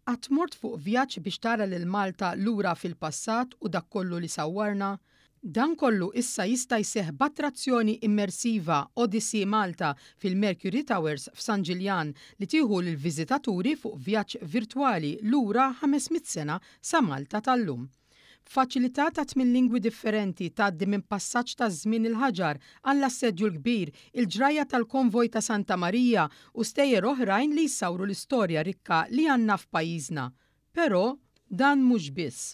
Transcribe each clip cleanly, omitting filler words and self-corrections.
Qatt mort fuq vjaġġ biex tara lil Malta lura fil-passat u dak kollu li sawwarna? Dan kollu issa jista' jseħħ b'attrazzjoni immersiva Odyssey Malta fil-Mercury Towers f'San Ġiljan li tieħu lill-viżitaturi fuq vjaġġ virtwali lura 500 sena sa Malta tal-lum. Faċilità ta' 8 lingwi differenti tgħaddi minn passaġġ ta' żmien il-ħaġar għall-assedju l-kbir, il-ġrajja tal-konvoj ta' Santa Marija u stejjer oħrajn li jsawru l-istorja rikka li għandna f'pajjiżna. Però dan mhux biss.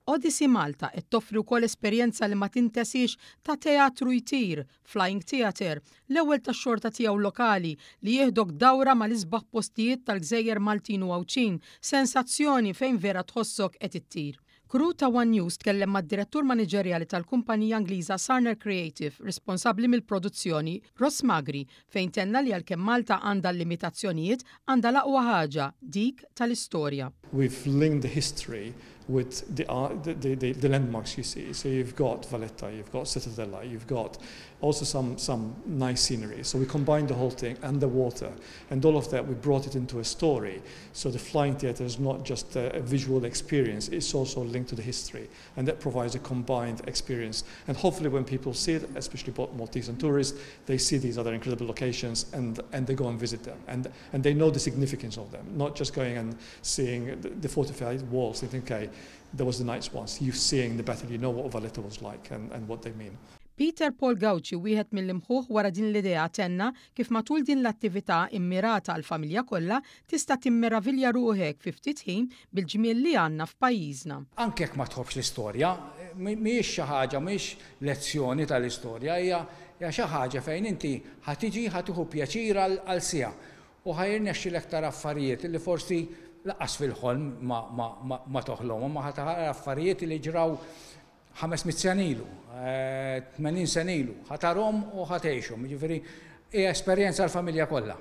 Odyssey Malta qed toffri wkoll esperjenza li ma tintesix ta' teatru jtir, Flying Theatre, l-ewwel tax-xorta tiegħu lokali li jieħdok dawra mal-isbaħ postijiet tal-Gżejjer Maltin u Għawċin, sensazzjoni fejn vera tħossok qed ittir. Kru ta' One News tkellem mad-direttur maniġerjali tal-kumpanija Ingliża Sarner Creative, responsabbli mill-produzzjoni, Ross Magri, fejn tenna li għalkemm Malta għandha limitazzjonijiet għandha l-aqwa ħaġa, dik tal-istorja. We've linked the history with the landmarks you see. So you've got Valletta, you've got Cittadella, you've got also some nice scenery. So we combined the whole thing and the water. And all of that, we brought it into a story. So the Flying Theatre is not just a visual experience, it's also linked to the history. And that provides a combined experience. And hopefully when people see it, especially Maltese tourists, they see these other incredible locations and they go and visit them. And they know the significance of them, not just going and seeing the fortified walls. They think, okay, there was the nice ones. You're seeing the battle, you know what Valletta was like and what they mean. Peter Paul Gauci, wieħed mill-imħuħ wara din l-idea tenna kif matul din l-attività immirata għall familja kollha tista' timmeravilja ruħek fi ftit ħin bil-ġmiel li għandna f'pajjiżna. Anke jekk ma tħobbx l-istorja, mhijiex xi ħaġa, mhijiex lezzjoni tal-istorja, hija xi ħaġa fejn inti ħatiġi ħatiħu pjaċir għal siegħa u ħajrnexxilek tara affarijiet li forsi laqqas fil-ħolm ma toħlomhom, ma ħatara affarijiet li ġraw 500 sena ilu, 80 sena ilu, ħatarhom u ħatgħixhom, jiġifieri hija esperjenza l-familja kollha.